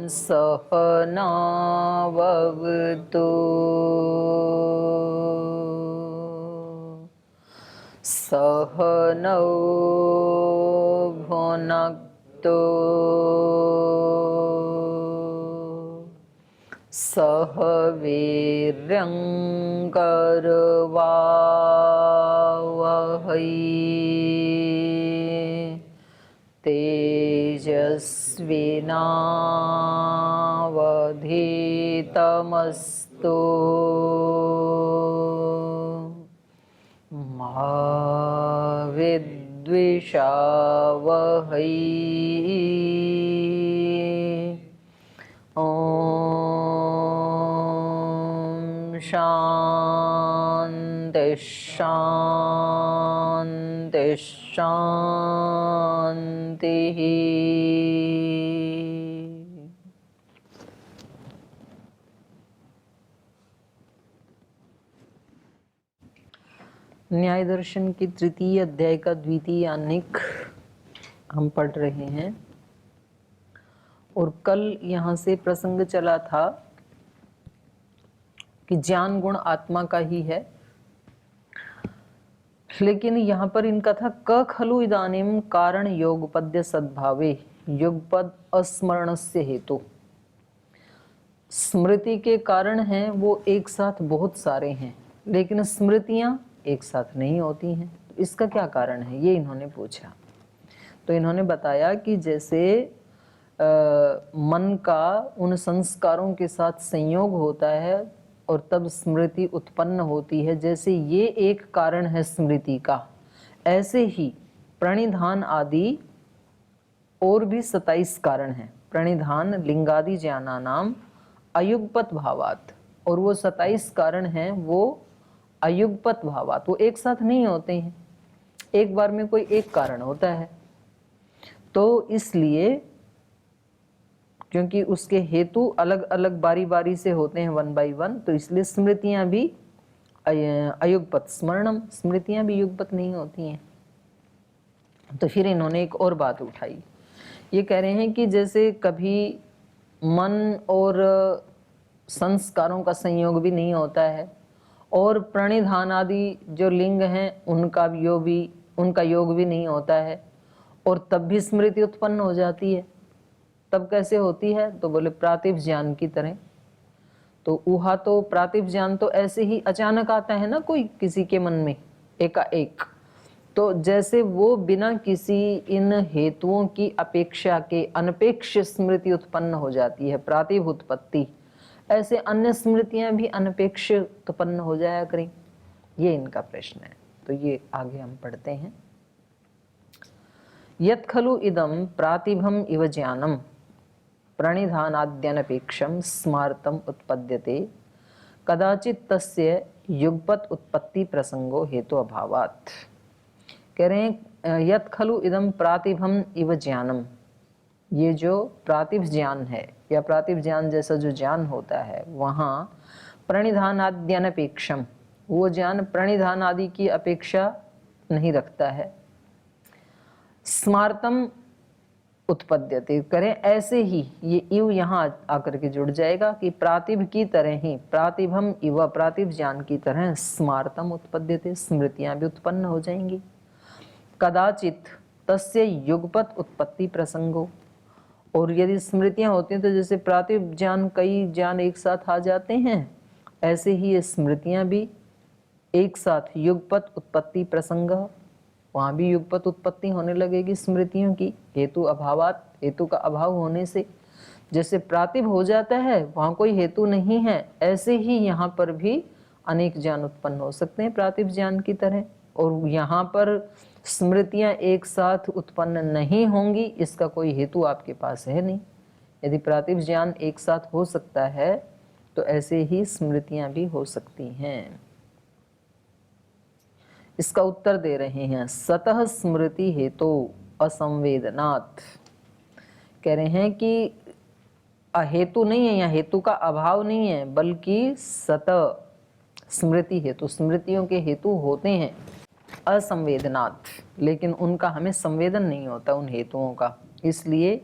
सहनाववतु सहनौ भुनक्तु सह वीर्यं करवावहै तेजस्विनावधीतमस्तु मा विद्विषावहै। ॐ शान्ति शान्ति शान्तिः। न्याय दर्शन की तृतीय अध्याय का द्वितीय अनिक हम पढ़ रहे हैं और कल यहाँ से प्रसंग चला था कि ज्ञान गुण आत्मा का ही है, लेकिन यहाँ पर इनका था क खलु इदानीम कारण योगपद्य सद्भावे युगपद अस्मरणस्य हेतु। स्मृति के कारण हैं वो एक साथ बहुत सारे हैं, लेकिन स्मृतियां एक साथ नहीं होती हैं। तो इसका क्या कारण है, ये इन्होंने पूछा। तो इन्होंने बताया कि जैसे मन का उन संस्कारों के साथ संयोग होता है और तब स्मृति उत्पन्न होती है, जैसे ये एक कारण है स्मृति का, ऐसे ही प्रणिधान आदि और भी 27 कारण हैं। प्रणिधान लिंगादि ज्ञाना नाम अयुगपत भावात, और वो 27 कारण हैं वो अयुगपत भावात, वो एक साथ नहीं होते हैं, एक बार में कोई एक कारण होता है। तो इसलिए क्योंकि उसके हेतु अलग अलग बारी बारी से होते हैं, 1 by 1, तो इसलिए स्मृतियां भी अयुगपत स्मरणम, स्मृतियां भी युगपत नहीं होती हैं। तो फिर इन्होंने एक और बात उठाई, ये कह रहे हैं कि जैसे कभी मन और संस्कारों का संयोग भी नहीं होता है और प्रणिधान आदि जो लिंग हैं उनका योग भी नहीं होता है, और तब भी स्मृति उत्पन्न हो जाती है। तब कैसे होती है, तो बोले प्रातिभ ज्ञान की तरह। तो ऊहा तो प्रातिभ ज्ञान तो ऐसे ही अचानक आता है ना कोई किसी के मन में एकाएक, तो जैसे वो बिना किसी इन हेतुओं की अपेक्षा के अनपेक्ष स्मृति उत्पन्न हो जाती है, प्रातिभ उत्पत्ति, ऐसे अन्य स्मृतियां भी अनपेक्ष उत्पन्न हो जाया करें। ये इनका प्रश्न है। तो ये आगे हम पढ़ते हैं। यत् खलु इदं प्रातिभम इव ज्ञानम प्रणिधानाद्यनपेक्षम स्मार्तम उत्पद्यते कदाचित तस्य युगपत उत्पत्ति प्रसंगो हेतु अभावात्। कह रहे हैं यत् खलु इदं प्रातिभम इव ज्ञानम, ये जो प्रातिभ ज्ञान है या प्रातिभ ज्ञान जैसा जो ज्ञान होता है, वहाँ प्रणिधानाद्यनपेक्षम, वो ज्ञान प्रणिधान आदि की अपेक्षा नहीं रखता है। स्मार्तम उत्पद्यते, करें ऐसे ही, ये इव यहाँ आकर के जुड़ जाएगा कि प्रातिभ की तरह ही, प्रातिभम इव, प्रातिभ ज्ञान की तरह स्मार्तम उत्पद्यते, स्मृतियां भी उत्पन्न हो जाएंगी। कदाचित तस्य युगपत उत्पत्ति प्रसंगो, और यदि स्मृतियां होती हैं तो जैसे प्रातिभ ज्ञान कई ज्ञान एक साथ आ जाते हैं, ऐसे ही ये स्मृतियां भी एक साथ युगपत उत्पत्ति प्रसंग, वहाँ भी युगपत उत्पत्ति होने लगेगी स्मृतियों की, हेतु अभावात, हेतु का अभाव होने से। जैसे प्रातिभ हो जाता है वहाँ कोई हेतु नहीं है, ऐसे ही यहाँ पर भी अनेक ज्ञान उत्पन्न हो सकते हैं प्रातिभ ज्ञान की तरह, और यहाँ पर स्मृतियाँ एक साथ उत्पन्न नहीं होंगी, इसका कोई हेतु आपके पास है नहीं। यदि प्रातिभ ज्ञान एक साथ हो सकता है तो ऐसे ही स्मृतियाँ भी हो सकती हैं। इसका उत्तर दे रहे हैं सतः स्मृति हेतु असंवेदनात्। कह रहे हैं कि अहेतु नहीं है, यहाँ हेतु का अभाव नहीं है, बल्कि सतः स्मृति हेतु, स्मृतियों के हेतु होते हैं असंवेदनात्, लेकिन उनका हमें संवेदन नहीं होता उन हेतुओं का, इसलिए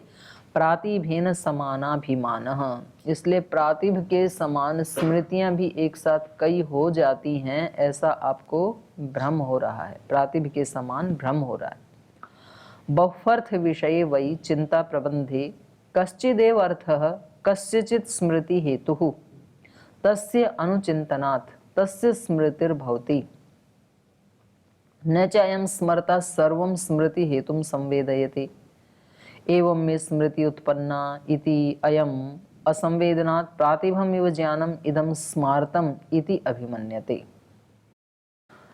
प्रातिभेन समानाभिमानः, इसलिए प्रातिभ के समान स्मृतियां भी एक साथ कई हो जाती हैं, ऐसा आपको भ्रम हो रहा है। प्रातिभ के समान भ्रम हो रहा है। बहुअर्थ विषये वै चिंता प्रबंधे कश्चिदेव अर्थः कस्यचित् स्मृति हेतुः तस्य अनुचिन्तनात् तस्य स्मृतिर्भवति न च अयं स्मर्ता सर्वं स्मृति हेतुं संवेदयते एवं मे स्मृति उत्पन्ना इति अयम् असंवेदनात् प्रातिभम इव ज्ञानम इदं स्मार्तम इति अभिमन्यते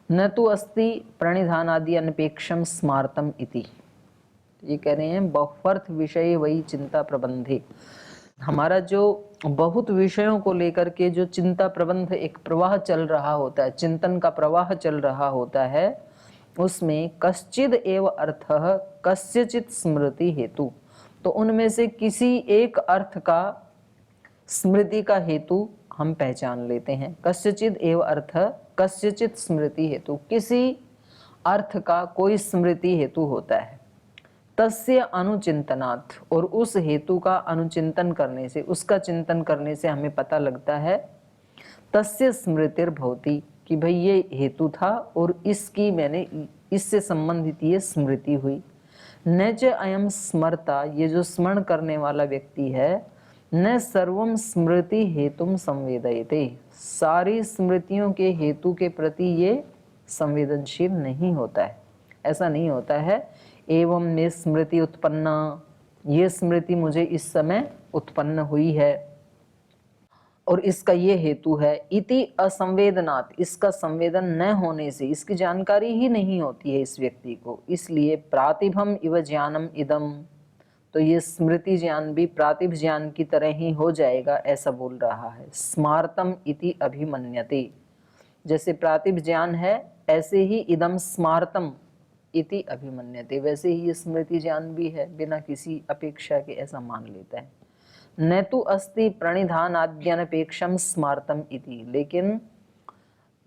न तो अस्ति प्रणिधानादि अनपेक्षम स्मार्तम इति। ये कह रहे हैं बहुअर्थ विषय वही चिंता प्रबंधे, हमारा जो बहुत विषयों को लेकर के जो चिंता प्रबंध एक प्रवाह चल रहा होता है, चिंतन का प्रवाह चल रहा होता है, उसमें कश्चिद एव अर्थः कस्यचित् स्मृति हेतु, तो उनमें से किसी एक अर्थ का स्मृति का हेतु हम पहचान लेते हैं। कस्यचित् एव अर्थः कस्यचित् स्मृति हेतु, किसी अर्थ का कोई स्मृति हेतु होता है। तस्य अनुचिंतनात्, और उस हेतु का अनुचिंतन करने से, उसका चिंतन करने से हमें पता लगता है तस्य स्मृतिर्भवति, कि भाई ये हेतु था और इसकी मैंने इससे संबंधित ये स्मृति हुई। न च अयम स्मर्ता, ये जो स्मरण करने वाला व्यक्ति है, न सर्वम स्मृति हेतुम संवेदयते, सारी स्मृतियों के हेतु के प्रति ये संवेदनशील नहीं होता है। ऐसा नहीं होता है। एवं में स्मृति उत्पन्ना, ये स्मृति मुझे इस समय उत्पन्न हुई है और इसका ये हेतु है। इति असंवेदनात्, इसका संवेदन न होने से, इसकी जानकारी ही नहीं होती है इस व्यक्ति को, इसलिए प्रातिभम इव ज्ञानम इदम, तो ये स्मृति ज्ञान भी प्रातिभ ज्ञान की तरह ही हो जाएगा, ऐसा बोल रहा है। स्मार्तम इति अभिमन्यते, जैसे प्रातिभ ज्ञान है ऐसे ही इदम स्मार्तम इति अभिमन्यते, वैसे ही ये स्मृति ज्ञान भी है, बिना किसी अपेक्षा के ऐसा मान लेता है। न तो अस्ति प्रणिधान आद्यनपेक्षम स्मार्तम इति, लेकिन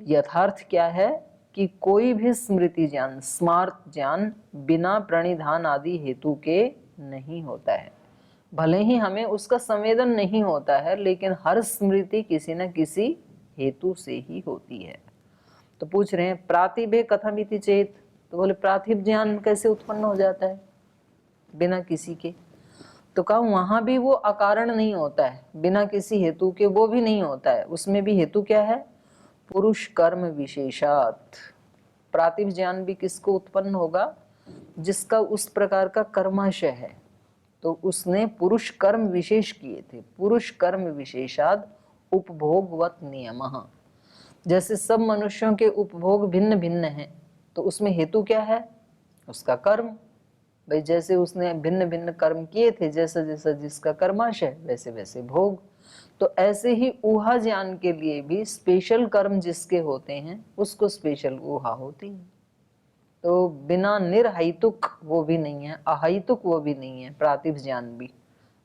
यथार्थ क्या है कि कोई भी स्मृति ज्ञान, स्मार्त ज्ञान बिना प्रणिधान आदि हेतु के नहीं होता है। भले ही हमें उसका संवेदन नहीं होता है, लेकिन हर स्मृति किसी न किसी हेतु से ही होती है। तो पूछ रहे हैं प्रातिभे कथम इति चेत, तो बोले प्रातिभ ज्ञान कैसे उत्पन्न हो जाता है बिना किसी के, तो कहा वहां भी वो अकारण नहीं होता है, बिना किसी हेतु के वो भी नहीं होता है। उसमें भी हेतु क्या है? पुरुष कर्म विशेषात। प्रातिभ ज्ञान भी किसको उत्पन्न होगा? जिसका उस प्रकार का कर्माशय है, तो उसने पुरुष कर्म विशेष किए थे। पुरुष कर्म विशेषाद उपभोगवत नियमः, जैसे सब मनुष्यों के उपभोग भिन्न भिन्न हैं, तो उसमें हेतु क्या है? उसका कर्म। भाई जैसे उसने भिन्न भिन्न कर्म किए थे, जैसा जैसा जिसका कर्माशय, वैसे वैसे भोग। तो ऐसे ही ऊहा ज्ञान के लिए भी स्पेशल कर्म जिसके होते हैं उसको स्पेशल ऊहा होती है। तो बिना निर्हैतुक वो भी नहीं है, अहैतुक वो भी नहीं है प्रातिभ ज्ञान भी।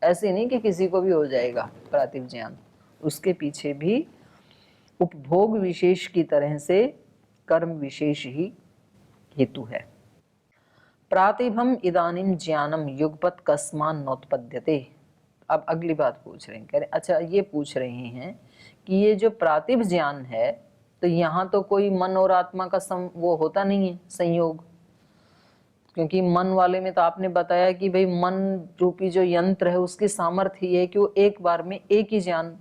ऐसे नहीं कि किसी को भी हो जाएगा प्रातिभ ज्ञान, उसके पीछे भी उपभोग विशेष की तरह से कर्म विशेष ही हेतु है। प्रातिभम इदानीम ज्ञानम युगपत कस्मान नोत्पद्यते। अब अगली बात पूछ रहे हैं, कह रहे अच्छा ये पूछ रहे हैं कि ये जो प्रातिभ ज्ञान है, तो यहाँ तो कोई मन और आत्मा का वो होता नहीं है संयोग, क्योंकि मन वाले में तो आपने बताया कि भाई मन रूपी जो यंत्र है उसकी सामर्थ्य है कि वो एक बार में एक ही ज्ञान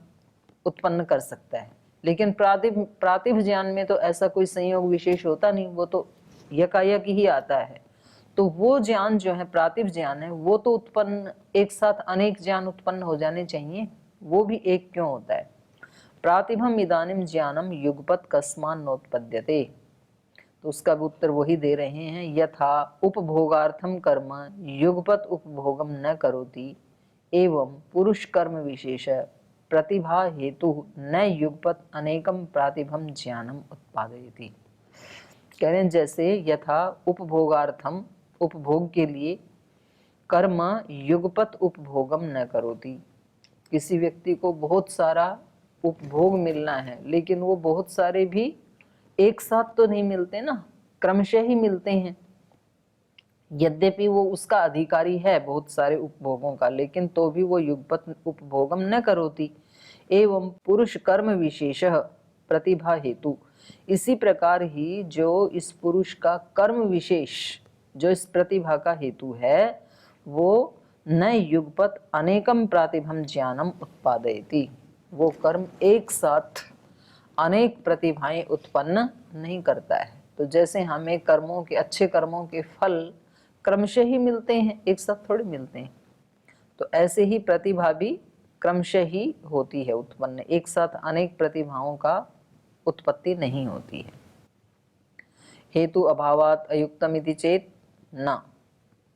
उत्पन्न कर सकता है। लेकिन प्रातिभ ज्ञान में तो ऐसा कोई संयोग विशेष होता नहीं, वो तो यकायक ही आता है। तो वो ज्ञान जो है प्रातिभ ज्ञान है, वो तो उत्पन्न एक साथ अनेक ज्ञान उत्पन्न हो जाने चाहिए, वो भी एक क्यों होता है? प्रातिभम इदानीम ज्ञानम युगपत कस्मान नोत्पद्यते, तो उसका भी उत्तर वही दे रहे हैं। यथा उपभोगार्थम कर्म युगपत उपभोगम न करोति एवं पुरुष कर्म विशेष प्रतिभा हेतु न युगपत अनेकम प्रातिभम ज्ञानम उत्पादयति। कह रहे हैं जैसे यथा उपभोगार्थम, उपभोग के लिए, कर्म युगपत उपभोगम न करोति, किसी व्यक्ति को बहुत सारा उपभोग मिलना है, लेकिन वो बहुत सारे भी एक साथ तो नहीं मिलते ना, क्रमशः ही मिलते हैं। यद्यपि वो उसका अधिकारी है बहुत सारे उपभोगों का, लेकिन तो भी वो युगपत उपभोगम न करोति। एवं पुरुष कर्म विशेष प्रतिभा हेतु, इसी प्रकार ही जो इस पुरुष का कर्म विशेष जो इस प्रतिभा का हेतु है वो न युगपत अनेकम प्रातिभम ज्ञानम उत्पादयति, वो कर्म एक साथ अनेक प्रतिभाएं उत्पन्न नहीं करता है। तो जैसे हमें कर्मों के अच्छे कर्मों के फल क्रमशः ही मिलते हैं, एक साथ थोड़े मिलते हैं, तो ऐसे ही प्रतिभा भी क्रमशः ही होती है उत्पन्न, एक साथ अनेक प्रतिभाओं का उत्पत्ति नहीं होती है। हेतु अभावात अयुक्तमिति चेत न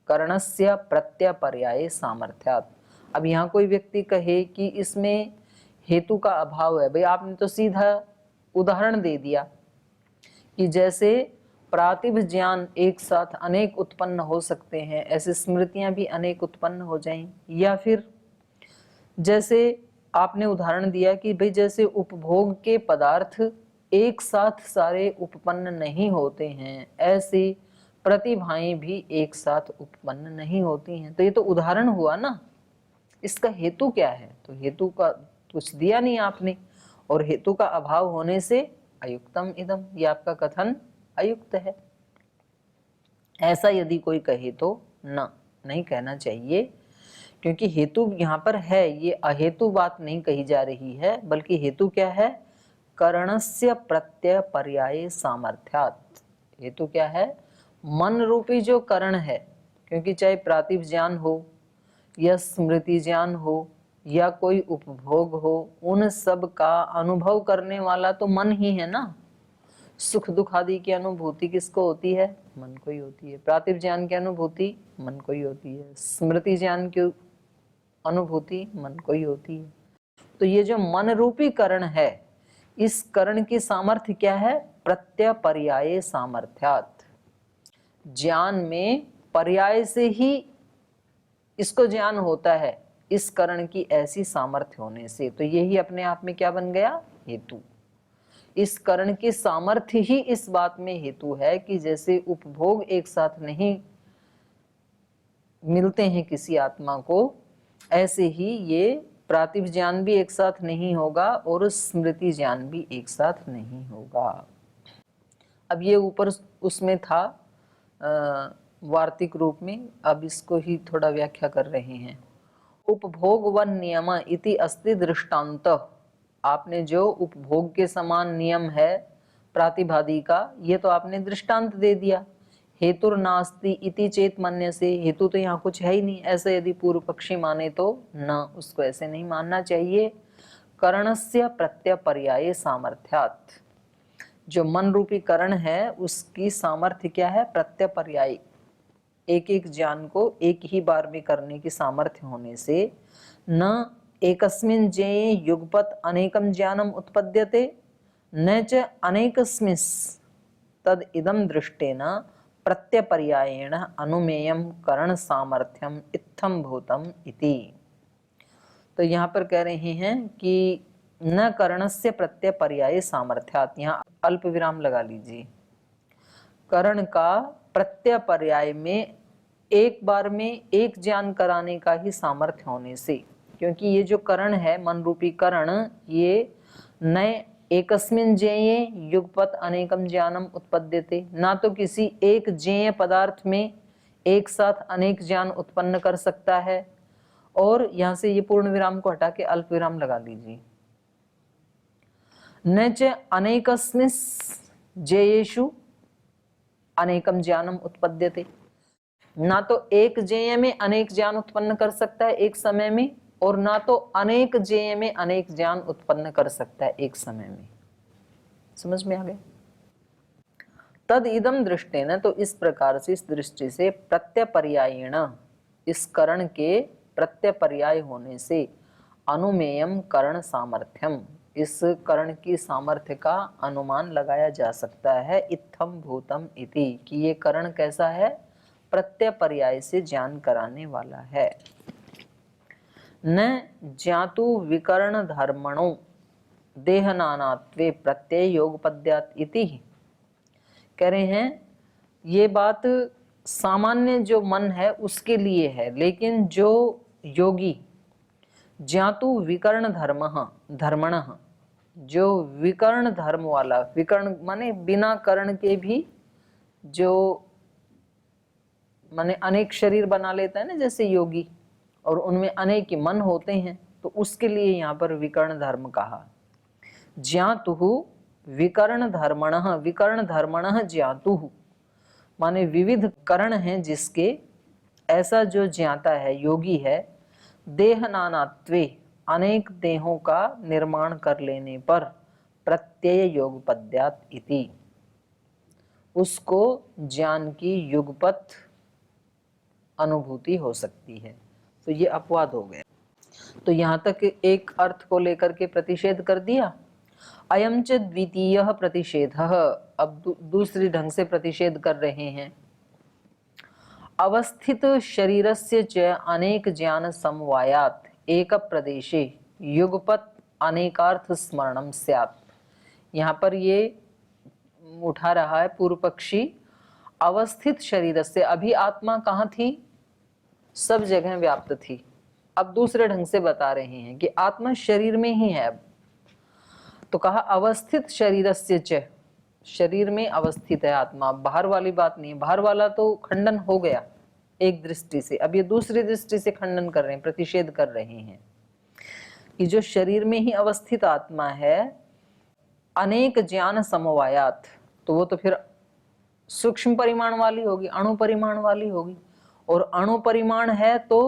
करणस्य प्रत्यपर्याय सामर्थ्यात्। अब यहाँ कोई व्यक्ति कहे कि इसमें हेतु का अभाव है, भाई आपने तो सीधा उदाहरण दे दिया कि जैसे प्रातिभ ज्ञान एक साथ अनेक उत्पन्न हो सकते हैं, ऐसे स्मृतियां भी अनेक उत्पन्न हो जाएं। या फिर जैसे आपने उदाहरण दिया कि भाई जैसे उपभोग के पदार्थ एक साथ सारे उत्पन्न नहीं होते हैं, ऐसे प्रतिभाएं भी एक साथ उत्पन्न नहीं होती हैं। तो ये तो उदाहरण हुआ ना, इसका हेतु क्या है? तो हेतु का कुछ दिया नहीं आपने, और हेतु का अभाव होने से अयुक्तम इदम, ये आपका कथन अयुक्त है। ऐसा यदि कोई कहे तो नहीं कहना चाहिए, क्योंकि हेतु यहाँ पर है, ये अहेतु बात नहीं कही जा रही है, बल्कि हेतु क्या है? करणस्य प्रत्यय पर्याय सामर्थ्यात्। हेतु क्या है? मन रूपी जो करण है, क्योंकि चाहे प्रातिभ ज्ञान हो या स्मृति ज्ञान हो या कोई उपभोग हो, उन सब का अनुभव करने वाला तो मन ही है ना। सुख दुख आदि की अनुभूति किसको होती है? मन को ही होती है। प्रातिभ ज्ञान की अनुभूति मन को ही होती है, स्मृति ज्ञान की अनुभूति मन को ही होती है। तो ये जो मन रूपी करण है, इस करण की सामर्थ्य क्या है? प्रत्यय पर्याय सामर्थ्यात्। ज्ञान में पर्याय से ही इसको ज्ञान होता है, इस करण की ऐसी सामर्थ्य होने से। तो यही अपने आप में क्या बन गया? हेतु। इस करण की सामर्थ्य ही इस बात में हेतु है कि जैसे उपभोग एक साथ नहीं मिलते हैं किसी आत्मा को, ऐसे ही ये प्रातिभ ज्ञान भी एक साथ नहीं होगा और स्मृति ज्ञान भी एक साथ नहीं होगा। अब ये ऊपर उसमें था वार्तिक रूप में, अब इसको ही थोड़ा व्याख्या कर रहे हैं। उपभोग व नियम इति अस्ति दृष्टांत। आपने जो उपभोग के समान नियम है प्रातिभादि का, ये तो आपने दृष्टांत दे दिया। हेतुर नास्ति इति चेत मन्य से, हेतु तो यहाँ कुछ है ही नहीं, ऐसे यदि पूर्व पक्षी माने तो न, उसको ऐसे नहीं मानना चाहिए। करणस्य प्रत्यय पर्याय सामर्थ्यात्। जो मन रूपी करण है उसकी सामर्थ्य क्या है? प्रत्यय पर्याय, एक एक ज्ञान को एक ही बार में करने की सामर्थ्य होने से। न एकस्मिन् ज्ञेये युगपत अनेकम ज्ञानम उत्पद्यते न च अनेकस्मिन् तद इदम दृष्टेन प्रत्यपर्यायेण अनुमेयम करण सामर्थ्यम इत्थम भूतम इति। तो यहाँ पर कह रहे हैं कि न करणस्य प्रत्यय पर्याय सामर्थ्यात्, यहाँ अल्प विराम लगा लीजिए। करण का प्रत्यय पर्याय में एक बार में एक ज्ञान कराने का ही सामर्थ्य होने से, क्योंकि ये जो करण है मन रूपी करण, ये नए एकस्मिन् ज्ञेये युगपत अनेकम ज्ञानम उत्पद्यते, ना तो किसी एक ज्ञेय पदार्थ में एक साथ अनेक ज्ञान उत्पन्न कर सकता है, और यहां से ये पूर्ण विराम को हटा के अल्प विराम लगा लीजिए। न च अनेकस्मिन् ज्ञेयेषु अनेकम ज्ञानम उत्पद्यते, ना तो एक ज्ञेय में अनेक ज्ञान उत्पन्न कर सकता है एक समय में, और ना तो अनेक ज्ञेय में अनेक ज्ञान उत्पन्न कर सकता है एक समय में। समझ में आ गया? तद इदम दृष्टेन, तो इस प्रकार से, इस दृष्टि से, प्रत्यपर्यायेण, इस करण के प्रत्यपर्याय होने से, अनुमेयम करण सामर्थ्यम, इस करण की सामर्थ्य का अनुमान लगाया जा सकता है। इत्थम भूतम इति, कि ये करण कैसा है? प्रत्यपर्याय से ज्ञान कराने वाला है। न ज्ञातु विकर्ण धर्मणो देहनानात्वे प्रत्यय योगपद्यात् इति। कह रहे हैं ये बात सामान्य जो मन है उसके लिए है, लेकिन जो योगी ज्ञातु विकर्ण धर्मण, जो विकर्ण धर्म वाला, विकर्ण माने बिना कर्ण के भी, जो माने अनेक शरीर बना लेता है ना जैसे योगी, और उनमें अनेक ही मन होते हैं, तो उसके लिए यहाँ पर विकर्ण धर्म कहा। ज्ञातुः विकर्ण धर्मणः ज्ञातुः माने विविध कर्ण हैं जिसके, ऐसा जो ज्ञाता है, योगी है, देह नानात्वे अनेक देहों का निर्माण कर लेने पर प्रत्यय युगपद्यात् इति, उसको ज्ञान की युगपत अनुभूति हो सकती है। तो ये अपवाद हो गया। तो यहाँ तक एक अर्थ को लेकर के प्रतिषेध कर दिया। अयम च द्वितीय प्रतिषेधः, अब दूसरी ढंग से प्रतिषेध कर रहे हैं। अवस्थित शरीरस्य च अनेक ज्ञान समवायात् एक प्रदेशे युगपत अनेकार्थ स्मरणम स्यात्। यहाँ पर ये उठा रहा है पूर्व पक्षी, अवस्थित शरीर से, अभी आत्मा कहाँ थी? सब जगह व्याप्त थी। अब दूसरे ढंग से बता रहे हैं कि आत्मा शरीर में ही है। अब तो कहा अवस्थित शरीरस्य च, शरीर में अवस्थित है आत्मा, बाहर वाली बात नहीं है। बाहर वाला तो खंडन हो गया एक दृष्टि से, अब ये दूसरी दृष्टि से खंडन कर रहे हैं, प्रतिषेध कर रहे हैं कि जो शरीर में ही अवस्थित आत्मा है, अनेक ज्ञान समवायात, तो वो तो फिर सूक्ष्म परिमाण वाली होगी, अणु परिमाण वाली होगी, और अणु परिमाण है तो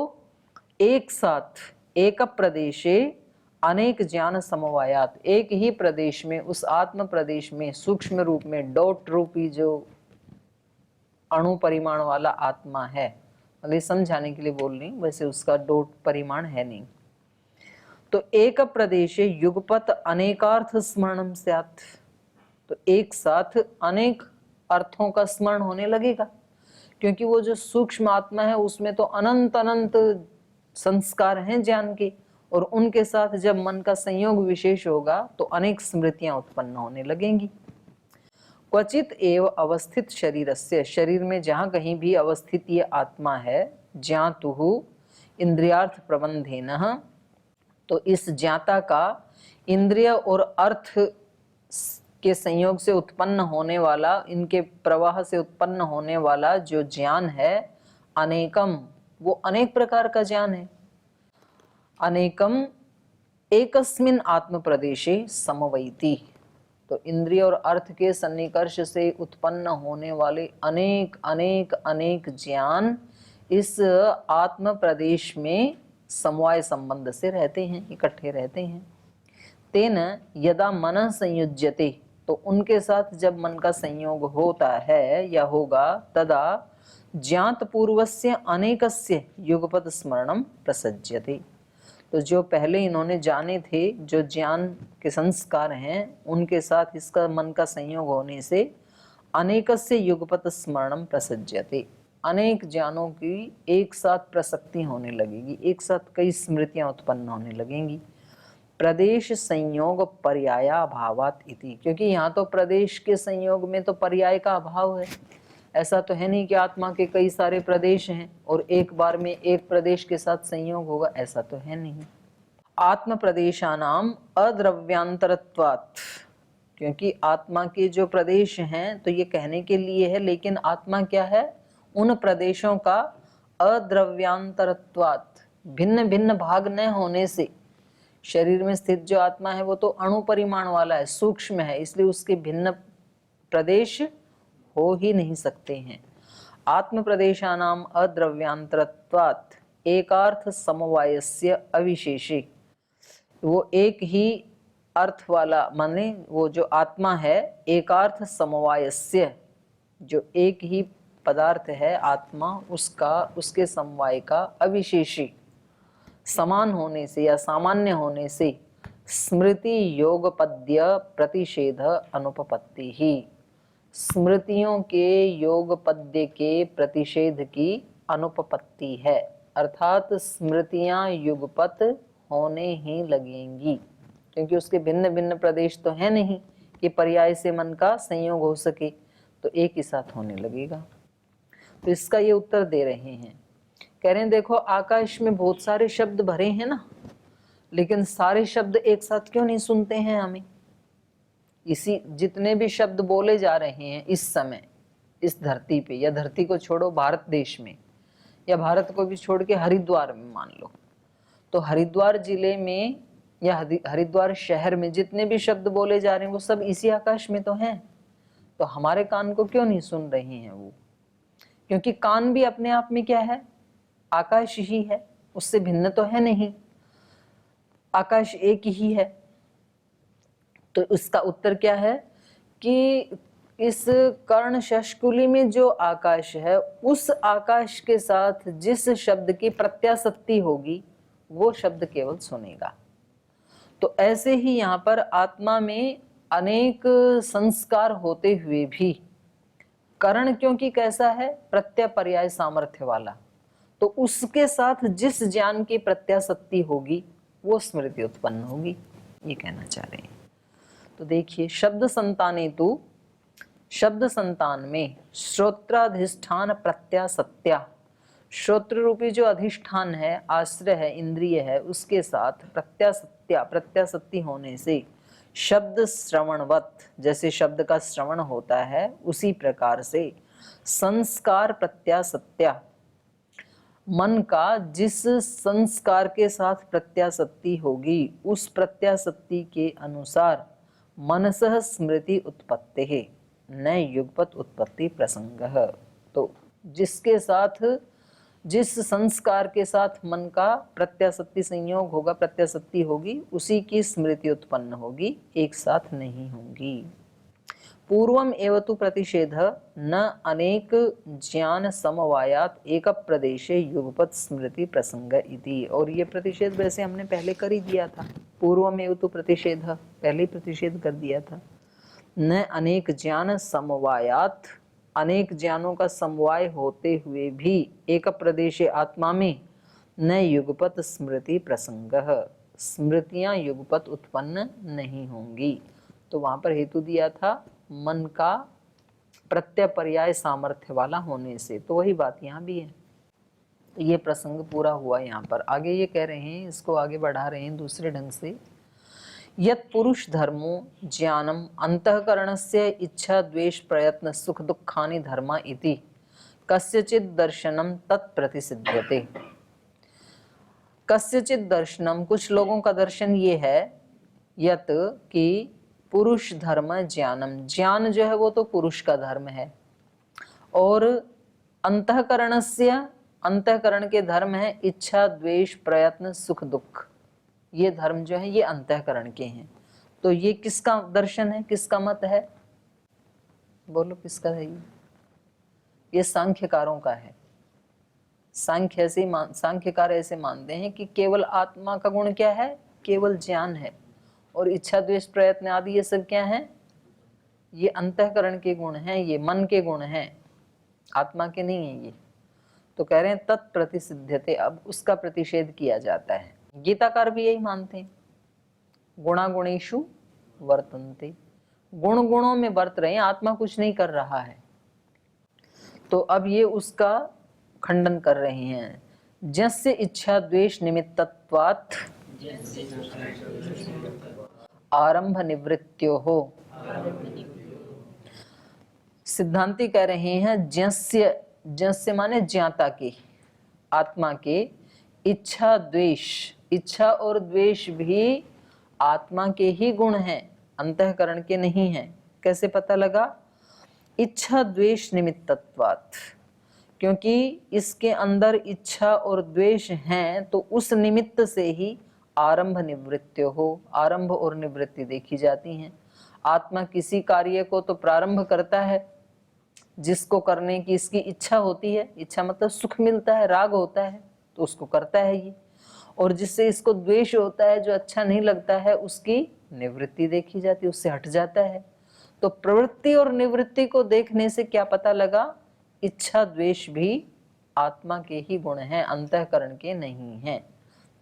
एक साथ एक प्रदेशे अनेक ज्ञान समवायात, एक ही प्रदेश में, उस आत्म प्रदेश में सूक्ष्म रूप में डॉट रूपी जो अणु परिमाण वाला आत्मा है, मतलब समझाने के लिए बोल रही, वैसे उसका डॉट परिमाण है नहीं, तो एक प्रदेशे युगपत अनेकार्थ स्मरणम स्यात्, तो एक साथ अनेक अर्थों का स्मरण होने लगेगा, क्योंकि वो जो सूक्ष्म आत्मा है उसमें तो अनंत अनंत संस्कार हैं ज्ञान के, और उनके साथ जब मन का संयोग विशेष होगा तो अनेक स्मृतियां उत्पन्न होने लगेंगी। क्वचित एव अवस्थित शरीरस्य, शरीर में जहां कहीं भी अवस्थित ये आत्मा है, ज्ञातुः इंद्रियार्थ प्रबंधेनः, तो इस ज्ञाता का इंद्रिय और अर्थ के संयोग से उत्पन्न होने वाला, इनके प्रवाह से उत्पन्न होने वाला जो ज्ञान है, अनेकम, वो अनेक प्रकार का ज्ञान है। अनेकम एकस्मिन आत्म प्रदेशे समवैति, तो इंद्रिय और अर्थ के सन्निकर्ष से उत्पन्न होने वाले अनेक अनेक अनेक ज्ञान इस आत्म प्रदेश में समवाय संबंध से रहते हैं, इकट्ठे रहते हैं। तेन यदा मन संयुज्यते, तो उनके साथ जब मन का संयोग होता है या होगा, तदा ज्ञात पूर्वस्य अनेकस्य युगपत स्मरणम प्रसज्यते, तो जो पहले इन्होंने जाने थे, जो ज्ञान के संस्कार हैं, उनके साथ इसका मन का संयोग होने से अनेकस्य युगपत स्मरणम प्रसज्यते, अनेक ज्ञानों की एक साथ प्रसक्ति होने लगेगी, एक साथ कई स्मृतियां उत्पन्न होने लगेंगी। प्रदेश संयोग पर्याया अभावात इति, क्योंकि यहाँ तो प्रदेश के संयोग में तो पर्याय का अभाव है। ऐसा तो है नहीं कि आत्मा के कई सारे प्रदेश हैं और एक बार में एक प्रदेश के साथ संयोग होगा, ऐसा तो है नहीं। आत्म प्रदेशानाम अद्रव्यांतरत्वात्, क्योंकि आत्मा के जो प्रदेश हैं तो ये कहने के लिए है, लेकिन आत्मा क्या है? उन प्रदेशों का अद्रव्यांतरत्वात्, भिन्न भिन्न भाग न होने से, शरीर में स्थित जो आत्मा है वो तो अणु परिमाण वाला है, सूक्ष्म है, इसलिए उसके भिन्न प्रदेश हो ही नहीं सकते हैं। आत्म प्रदेशानाम अद्रव्यांतरत्वात् एकार्थ समवायस्य अविशेषे, वो एक ही अर्थ वाला, माने वो जो आत्मा है, एकार्थ समवायस्य, जो एक ही पदार्थ है आत्मा, उसका, उसके समवाय का अविशेषी, समान होने से या सामान्य होने से स्मृति योगपद्य प्रतिषेध अनुपपत्ति ही, स्मृतियों के योगपद्य के प्रतिषेध की अनुपपत्ति है, अर्थात स्मृतियां युगपत होने ही लगेंगी, क्योंकि उसके भिन्न भिन्न प्रदेश तो है नहीं कि पर्याय से मन का संयोग हो सके, तो एक ही साथ होने लगेगा। तो इसका ये उत्तर दे रहे हैं, कह रहे हैं देखो आकाश में बहुत सारे शब्द भरे हैं ना, लेकिन सारे शब्द एक साथ क्यों नहीं सुनते हैं हमें। इसी जितने भी शब्द बोले जा रहे हैं इस समय इस धरती पे, या धरती को छोड़ो भारत देश में, या भारत को भी छोड़ के हरिद्वार में मान लो, तो हरिद्वार जिले में या हरिद्वार शहर में जितने भी शब्द बोले जा रहे हैं वो सब इसी आकाश में तो हैं। तो हमारे कान को क्यों नहीं सुन रहे हैं वो? क्योंकि कान भी अपने आप में क्या है, आकाश ही है, उससे भिन्न तो है नहीं, आकाश एक ही है। तो इसका उत्तर क्या है कि इस कर्ण शष्कुली में जो आकाश है उस आकाश के साथ जिस शब्द की प्रत्याशक्ति होगी वो शब्द केवल सुनेगा। तो ऐसे ही यहाँ पर आत्मा में अनेक संस्कार होते हुए भी कर्ण क्योंकि कैसा है, प्रत्यपर्याय सामर्थ्य वाला, तो उसके साथ जिस ज्ञान की प्रत्याशक्ति होगी वो स्मृति उत्पन्न होगी, ये कहना चाह रहे हैं। तो देखिए शब्द संताने तो शब्द संतान में श्रोत्राधिष्ठान प्रत्याशत्या, श्रोत्र रूपी जो अधिष्ठान है, आश्रय है, इंद्रिय है, उसके साथ प्रत्याशक्ति होने से शब्द श्रवणवत, जैसे शब्द का श्रवण होता है उसी प्रकार से संस्कार प्रत्याशत्या, मन का जिस संस्कार के साथ प्रत्याशक्ति होगी उस प्रत्याशक्ति के अनुसार मनसः स्मृति उत्पत्ति न युगपत उत्पत्ति प्रसंगः। तो जिसके साथ जिस संस्कार के साथ मन का प्रत्याशक्ति संयोग होगा, प्रत्याशक्ति होगी, उसी की स्मृति उत्पन्न होगी, एक साथ नहीं होंगी। पूर्वम एव तु प्रतिषेध न अनेक ज्ञान समवायात एक प्रदेशे युगपत स्मृति प्रसंग इति। और ये प्रतिषेध वैसे हमने पहले कर ही दिया था, पूर्वम एव तु प्रतिषेध, पहले ही प्रतिषेध कर दिया था। न अनेक ज्ञान समवायात, अनेक ज्ञानों का समवाय होते हुए भी एक प्रदेशे आत्मा में न युगपत स्मृति प्रसंगः, स्मृतियां युगपत उत्पन्न नहीं होंगी। तो वहां पर हेतु दिया था मन का प्रत्यपर्याय सामर्थ्य वाला होने से, तो वही बात यहाँ भी है। ये प्रसंग पूरा हुआ। यहाँ पर आगे ये कह रहे हैं, इसको आगे बढ़ा रहे हैं दूसरे ढंग से, यत् पुरुष धर्मो ज्ञानम अंतःकरणस्य इच्छा द्वेष प्रयत्न सुख दुखानि धर्मा इति कस्यचित् दर्शनम तत्प्रतिसिध्यते। कस्यचित् दर्शनम, कुछ लोगों का दर्शन ये है, यत् कि पुरुष धर्म ज्ञानम, ज्ञान जो है वो तो पुरुष का धर्म है, और अंतःकरणस्य, अंतःकरण के धर्म है इच्छा द्वेष प्रयत्न सुख दुख, ये धर्म जो है ये अंतःकरण के हैं। तो ये किसका दर्शन है, किसका मत है, बोलो किसका है ये सांख्यकारों का है। सांख्यकार ऐसे मानते हैं कि केवल आत्मा का गुण क्या है, केवल ज्ञान है, और इच्छा द्वेष प्रयत्न आदि ये सब क्या है, ये अंतःकरण के गुण हैं, ये मन के गुण हैं, आत्मा के नहीं है ये। तो कह रहे हैं तत्प्रतिसिध्यते, अब उसका प्रतिषेध किया जाता है। गीताकार भी यही मानते हैं, गुणा गुणेषु वर्तन्ते, गुण गुणों में वर्त रहे हैं, आत्मा कुछ नहीं कर रहा है। तो अब ये उसका खंडन कर रहे हैं। जस्य इच्छा द्वेष निमित्तत्वात् आरंभ निवृत्त्यो हो, सिद्धांती कह रहे हैं जस्य, जस्य माने ज्ञाता के, आत्मा के इच्छा द्वेष, इच्छा और द्वेष भी आत्मा के ही गुण हैं, अंतःकरण के नहीं हैं। कैसे पता लगा, इच्छा द्वेष निमित्तत्वात्, क्योंकि इसके अंदर इच्छा और द्वेष हैं, तो उस निमित्त से ही आरंभ निवृत्त्यो हो, आरंभ और निवृत्ति देखी जाती हैं। आत्मा किसी कार्य को तो प्रारंभ करता है जिसको करने की इसकी इच्छा होती है, इच्छा मतलब सुख मिलता है, राग होता है, तो उसको करता है ये, और जिससे इसको द्वेष होता है, जो अच्छा नहीं लगता है, उसकी निवृत्ति देखी जाती है, उससे हट जाता है। तो प्रवृत्ति और निवृत्ति को देखने से क्या पता लगा, इच्छा द्वेष भी आत्मा के ही गुण हैं, अंतःकरण के नहीं हैं।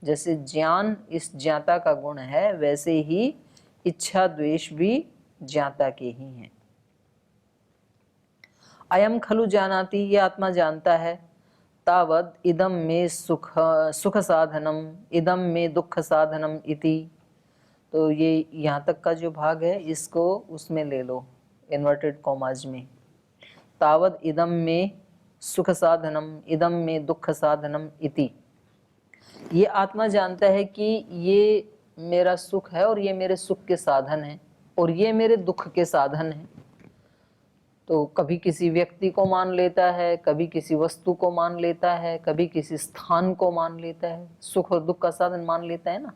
जैसे ज्ञान इस ज्ञाता का गुण है, वैसे ही इच्छा द्वेष भी ज्ञाता के ही हैं। अयम खलु जानाति, ये आत्मा जानता है, तावद इदम में सुख साधनम, इदम में दुख साधनम इति। तो ये यहाँ तक का जो भाग है इसको उसमें ले लो इन्वर्टेड कॉमाज में, तावद इदम में सुख साधनम, इदम में दुख साधनम इति। ये आत्मा जानता है कि ये मेरा सुख है और ये मेरे सुख के साधन है और ये मेरे दुख के साधन है। तो कभी किसी व्यक्ति को मान लेता है, कभी किसी वस्तु को मान लेता है, कभी किसी स्थान को मान लेता है, सुख और दुख का साधन मान लेता है ना।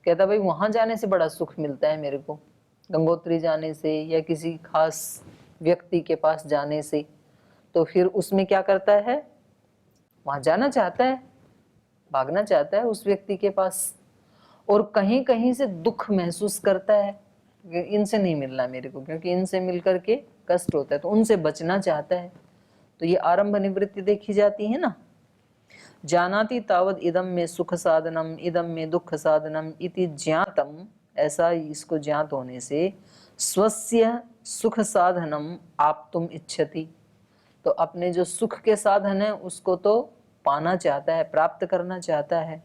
कहता भाई वहां जाने से बड़ा सुख मिलता है मेरे को, गंगोत्री जाने से या किसी खास व्यक्ति के पास जाने से। तो फिर उसमें क्या करता है, वहां जाना चाहता है, भागना चाहता है उस व्यक्ति के पास, और कहीं कहीं से दुख महसूस करता है, इनसे नहीं मिलना मेरे को, क्योंकि इनसे मिलकर के कष्ट होता है, तो उनसे बचना चाहता है। तो ये आरंभ निवृत्ति देखी जाती है ना। जानाति तावद इदम में सुख साधनम, इदम में दुख साधनम इति ज्ञातम, ऐसा इसको ज्ञात होने से स्वस्य सुख साधनम आप्तुम इच्छति, तो अपने जो सुख के साधन है उसको तो पाना चाहता है, प्राप्त करना चाहता है।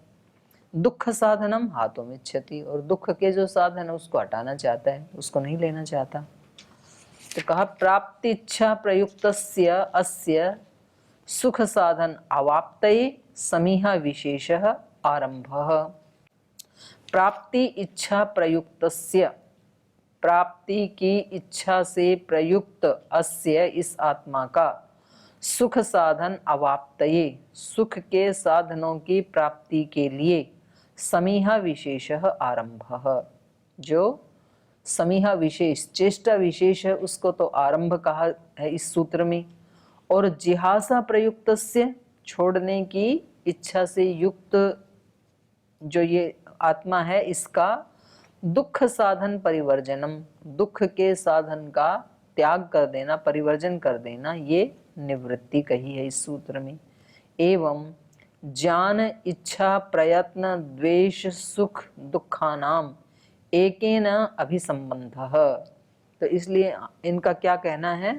दुख साधनम हातुम इच्छति, और दुख के जो साधन है उसको हटाना चाहता है, उसको नहीं लेना चाहता। तो कहा प्राप्ति इच्छा प्रयुक्तस्य अस्य सुख साधन अवाप्तये समीहा विशेषः आरंभः। प्राप्ति इच्छा प्रयुक्तस्य, प्राप्ति की इच्छा से प्रयुक्त अस्य इस आत्मा का सुख साधन अवाप्तये, सुख के साधनों की प्राप्ति के लिए समीहा विशेषः आरंभः, जो समीहा विशेष चेष्टा विशेष है उसको तो आरंभ कहा है इस सूत्र में। और जिहासा प्रयुक्तस्य, छोड़ने की इच्छा से युक्त जो ये आत्मा है इसका दुख साधन परिवर्जनम, दुख के साधन का त्याग कर देना, परिवर्जन कर देना, ये निवृत्ति कही है इस सूत्र में। एवं ज्ञान इच्छा प्रयत्न द्वेष सुख दुखानाम एकेन अभिसंबंधः। तो इसलिए इनका क्या कहना है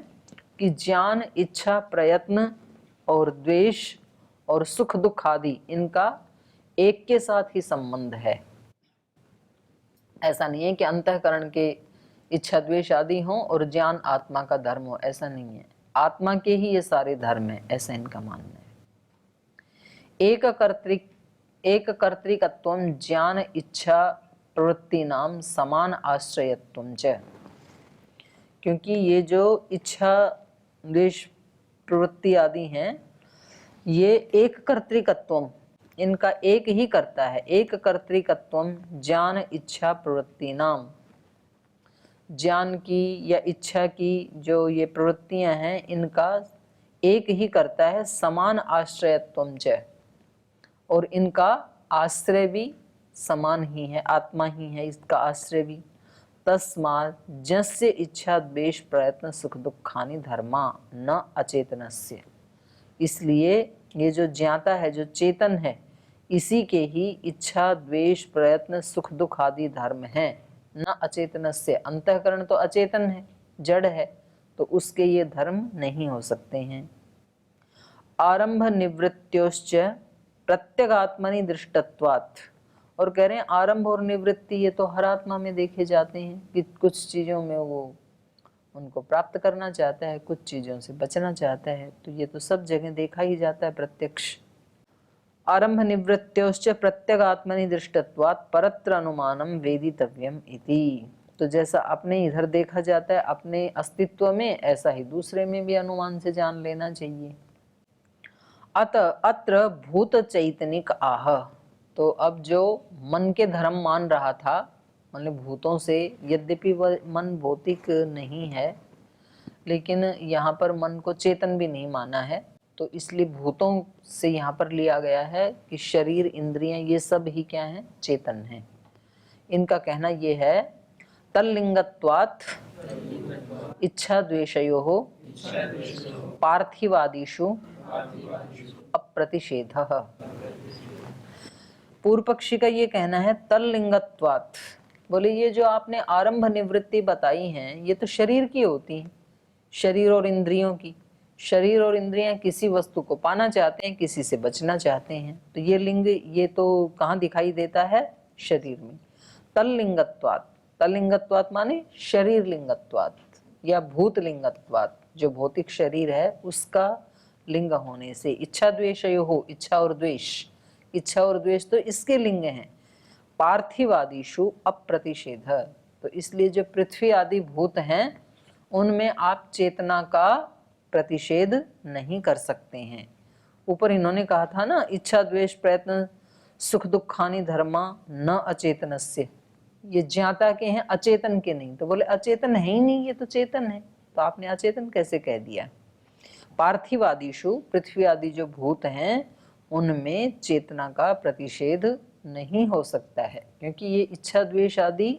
कि ज्ञान इच्छा प्रयत्न और द्वेष और सुख दुख आदि इनका एक के साथ ही संबंध है। ऐसा नहीं है कि अंतःकरण के इच्छा द्वेष आदि हो और ज्ञान आत्मा का धर्म हो, ऐसा नहीं है। आत्मा के ही ये सारे धर्म है, ऐसा इनका मानना है। एक कर्तृकत्वम ज्ञान इच्छा प्रवृत्ति नाम समान आश्रयत्वम च, क्योंकि ये जो इच्छा द्वेष प्रवृत्ति आदि हैं ये एक कर्तृकत्वम, इनका एक ही करता है। एक कर्तृकत्वम ज्ञान इच्छा प्रवृत्ति नाम, ज्ञान की या इच्छा की जो ये प्रवृत्तियां हैं इनका एक ही करता है। समान आश्रयत्वम च, और इनका आश्रय भी समान ही है, आत्मा ही है इसका आश्रय भी। तस्मात् जस्य इच्छा द्वेष प्रयत्न सुख दुखानि धर्मा न अचेतनस्य, इसलिए ये जो ज्ञाता है जो चेतन है इसी के ही इच्छा द्वेष प्रयत्न सुख दुख आदि धर्म हैं। न अचेतनस्य, अंतःकरण तो अचेतन है, जड़ है, तो उसके ये धर्म नहीं हो सकते हैं। आरंभ निवृत्त्योश्च प्रत्यगात्मनि दृष्टत्वात्, और कह रहे हैं आरंभ और निवृत्ति ये तो हर आत्मा में देखे जाते हैं कि कुछ चीज़ों में वो उनको प्राप्त करना चाहता है, कुछ चीज़ों से बचना चाहता है, तो ये तो सब जगह देखा ही जाता है प्रत्यक्ष। आरंभ निवृत्त्योश्च प्रत्यगात्मनि दृष्टत्वात् परत्र अनुमानम वेदितव्यम इति। तो जैसा अपने इधर देखा जाता है अपने अस्तित्व में, ऐसा ही दूसरे में भी अनुमान से जान लेना चाहिए। अत्र भूत चैतनिक आह, तो अब जो मन के धर्म मान रहा था, मतलब भूतों से, यद्यपि वह मन भौतिक नहीं है लेकिन यहाँ पर मन को चेतन भी नहीं माना है, तो इसलिए भूतों से यहाँ पर लिया गया है कि शरीर इंद्रियां ये सब ही क्या हैं, चेतन हैं। इनका कहना ये है तल्लिंगत्वात् इच्छा द्वेषयोः पार्थिवादिषु अप्रतिषेधः। पूर्व पक्षी का ये कहना है तल्लिंगत्वात्, बोले ये जो आपने आरंभ निवृत्ति बताई हैं ये तो शरीर की होती हैं, शरीर और इंद्रियों की। शरीर और इंद्रियां किसी वस्तु को पाना चाहते हैं, किसी से बचना चाहते हैं। तो ये लिंग, ये तो कहाँ दिखाई देता है? शरीर में। तल्लिंगत्वात्, तल्लिंगत्वात् माने शरीर लिंगत्वात् या भूत लिंगत्वात्, जो भौतिक शरीर है उसका लिंग होने से। इच्छा द्वेषयो हो, इच्छा और द्वेष, इच्छा और द्वेष तो इसके लिंग हैं। पार्थिवादिषु अप्रतिषेध, तो इसलिए जो पृथ्वी आदि भूत हैं उनमें आप चेतना का प्रतिषेध नहीं कर सकते हैं। ऊपर इन्होंने कहा था ना, इच्छा द्वेष प्रयत्न सुख दुखानि धर्मा न अचेतनस्य, ये ज्ञाता के हैं, अचेतन के नहीं। तो बोले अचेतन है ही नहीं, ये तो चेतन है, तो आपने अचेतन कैसे कह दिया? पार्थिवादिषु, पृथ्वी आदि जो भूत हैं उनमें चेतना का प्रतिषेध नहीं हो सकता है, क्योंकि ये इच्छा द्वेष आदि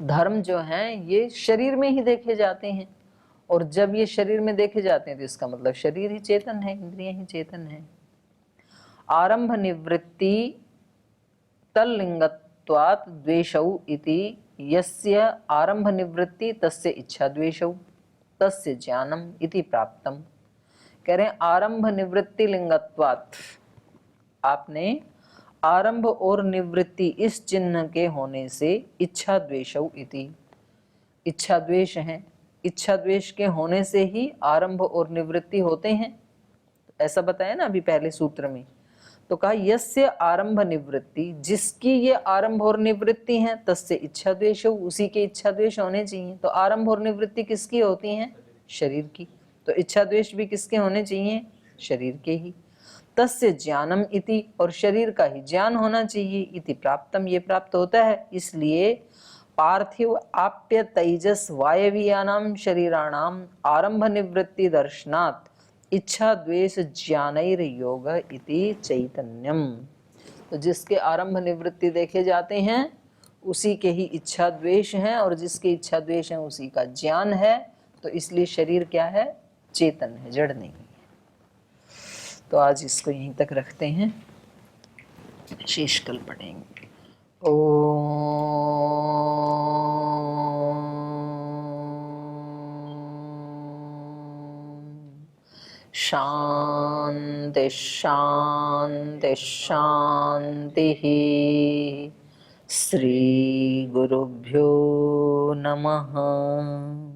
धर्म जो हैं ये शरीर में ही देखे जाते हैं, और जब ये शरीर में देखे जाते हैं तो इसका मतलब शरीर ही चेतन है, इंद्रियां ही चेतन है। आरंभ निवृत्ति तल्लिंगत्वात् द्वेषौ इति यस्य आरंभ निवृत्ति तस्य इच्छा द्वेषौ तस्य ज्ञानम इति प्राप्तम। कह रहे हैं आरंभ निवृत्ति लिंगत्वात्, आपने आरंभ और निवृत्ति इस चिन्ह के होने से इच्छा द्वेषौ इति, इच्छा द्वेष है, इच्छा द्वेष के होने से ही आरंभ और निवृत्ति होते हैं, ऐसा बताया ना अभी पहले सूत्र में। तो कहा यस्य आरंभ निवृत्ति, जिसकी ये आरंभ और निवृत्ति है, तस्य इच्छा द्वेष, उसी के इच्छा द्वेष होने चाहिए। तो आरंभ और निवृत्ति किसकी होती हैं? शरीर की। तो इच्छा द्वेष भी किसके होने चाहिए? शरीर के ही। तस्य ज्ञानम इति, और शरीर का ही ज्ञान होना चाहिए। इति प्राप्तम, ये प्राप्त होता है। इसलिए पार्थिव आप्य तेजस वायवीयानाम शरीराणाम आरंभ निवृत्ति दर्शनात् इच्छा द्वेष ज्ञानैर योग इति चैतन्यम। तो जिसके आरंभ निवृत्ति देखे जाते हैं उसी के ही इच्छा द्वेष हैं, और जिसके इच्छा द्वेष हैं उसी का ज्ञान है। तो इसलिए शरीर क्या है? चेतन है, जड़ नहीं है। तो आज इसको यहीं तक रखते हैं, शेष कल पढ़ेंगे। ओम शांति शांति शांति। श्री गुरुभ्यो नमः।